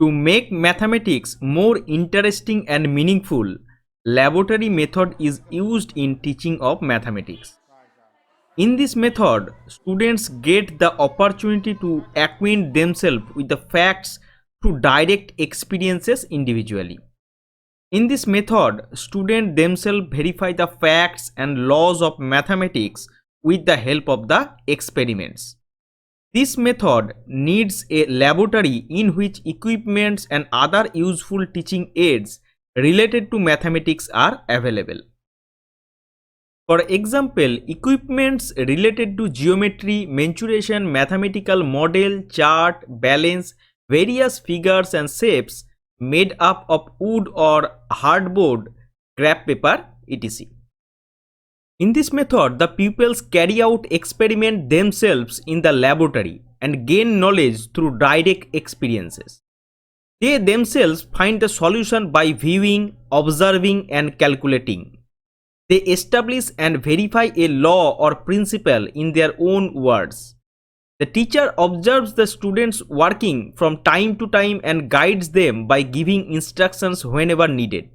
To make mathematics more interesting and meaningful, laboratory method is used in teaching of mathematics. In this method, students get the opportunity to acquaint themselves with the facts through direct experiences individually. In this method, students themselves verify the facts and laws of mathematics with the help of the experiments. This method needs a laboratory in which equipments and other useful teaching aids related to mathematics are available. For example, equipments related to geometry, mensuration, mathematical model, chart, balance, various figures and shapes made up of wood or hardboard, graph paper, etc. In this method, the pupils carry out experiments themselves in the laboratory and gain knowledge through direct experiences. They themselves find the solution by viewing, observing and calculating. They establish and verify a law or principle in their own words. The teacher observes the students working from time to time and guides them by giving instructions whenever needed.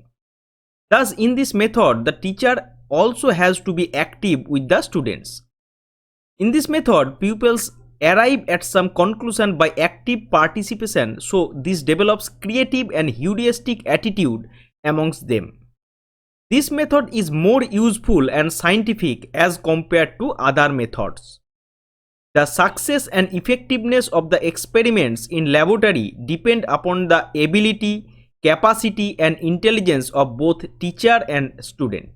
Thus, in this method, the teacher also has to be active with the students. In this method, pupils arrive at some conclusion by active participation, so this develops creative and heuristic attitude amongst them. This method is more useful and scientific as compared to other methods. The success and effectiveness of the experiments in laboratory depend upon the ability, capacity and intelligence of both teacher and student.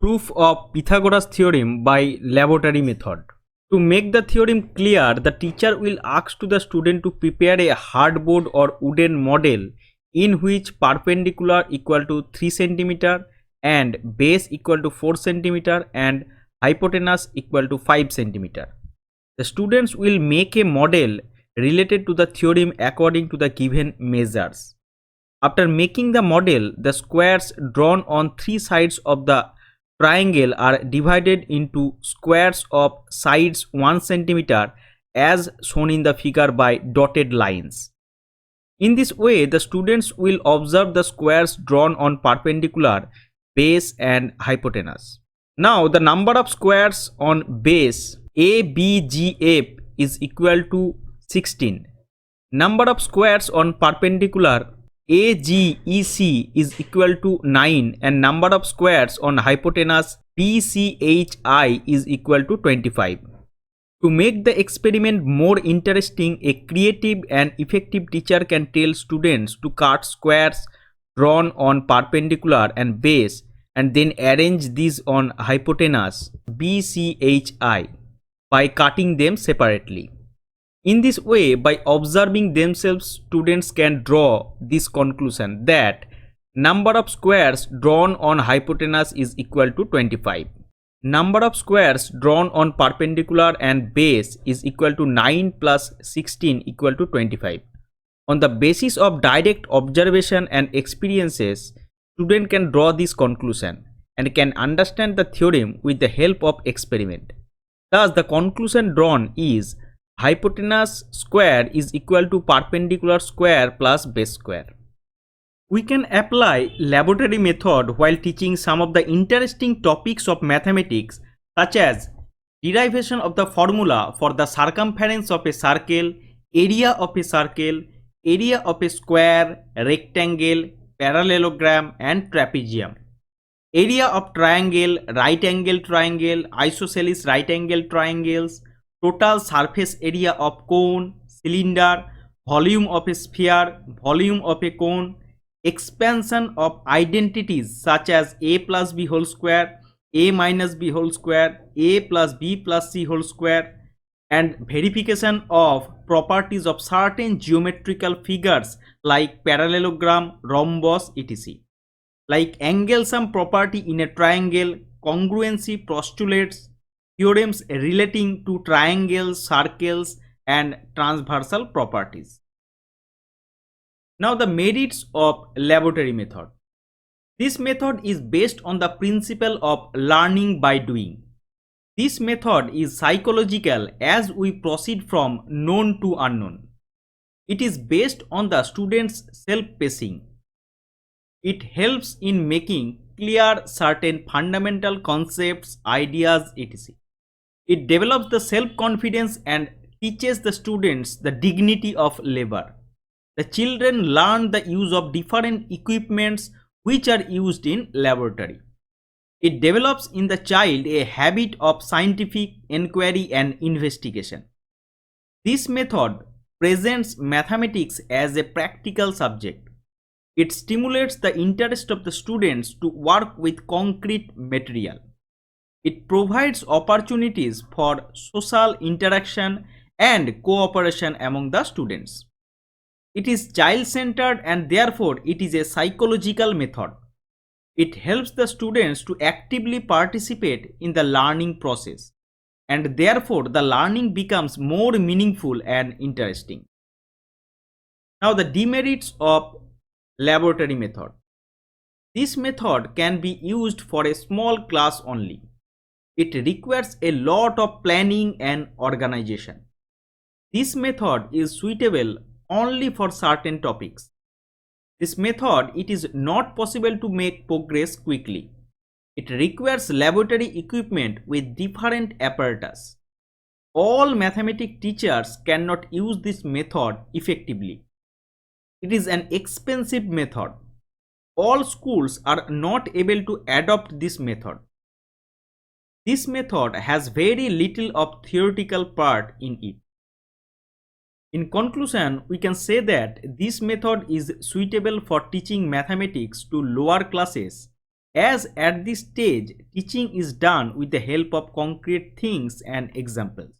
Proof of Pythagoras theorem by laboratory method. To make the theorem clear, the teacher will ask to the student to prepare a hardboard or wooden model in which perpendicular equal to 3 cm and base equal to 4 cm and hypotenuse equal to 5 cm. The students will make a model related to the theorem according to the given measures. After making the model, the squares drawn on three sides of the triangle are divided into squares of sides 1 cm as shown in the figure by dotted lines. In this way, the students will observe the squares drawn on perpendicular, base and hypotenuse. Now, the number of squares on base ABGF is equal to 16. Number of squares on perpendicular AGEC is equal to 9 and number of squares on hypotenuse PCHI is equal to 25. To make the experiment more interesting, a creative and effective teacher can tell students to cut squares drawn on perpendicular and base and then arrange these on hypotenuse BCHI by cutting them separately. In this way, by observing themselves, students can draw this conclusion that number of squares drawn on hypotenuse is equal to 25. Number of squares drawn on perpendicular and base is equal to 9 plus 16 equal to 25. On the basis of direct observation and experiences, student can draw this conclusion and can understand the theorem with the help of experiment. Thus, the conclusion drawn is hypotenuse square is equal to perpendicular square plus base square. We can apply laboratory method while teaching some of the interesting topics of mathematics, such as derivation of the formula for the circumference of a circle, area of a circle, area of a square, rectangle, parallelogram and trapezium, area of triangle, right angle triangle, isosceles right angle triangles, total surface area of cone, cylinder, volume of a sphere, volume of a cone, expansion of identities such as a plus b whole square, a minus b whole square, a plus b plus c whole square, and verification of properties of certain geometrical figures like parallelogram, rhombus, etc. Like angle sum property in a triangle, congruency postulates, theorems relating to triangles, circles and transversal properties. Now, the merits of laboratory method. This method is based on the principle of learning by doing. This method is psychological as we proceed from known to unknown. It is based on the student's self-pacing. It helps in making clear certain fundamental concepts, ideas, etc. It develops the self-confidence and teaches the students the dignity of labor. The children learn the use of different equipments which are used in laboratory. It develops in the child a habit of scientific inquiry and investigation. This method presents mathematics as a practical subject. It stimulates the interest of the students to work with concrete material. It provides opportunities for social interaction and cooperation among the students. It is child-centered and therefore it is a psychological method. It helps the students to actively participate in the learning process, and therefore the learning becomes more meaningful and interesting. Now the demerits of laboratory method. This method can be used for a small class only. It requires a lot of planning and organization. This method is suitable only for certain topics. This method, it is not possible to make progress quickly. It requires laboratory equipment with different apparatus. All mathematics teachers cannot use this method effectively. It is an expensive method. All schools are not able to adopt this method. This method has very little of theoretical part in it. In conclusion, we can say that this method is suitable for teaching mathematics to lower classes, as at this stage teaching is done with the help of concrete things and examples.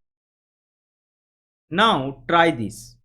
Now try this.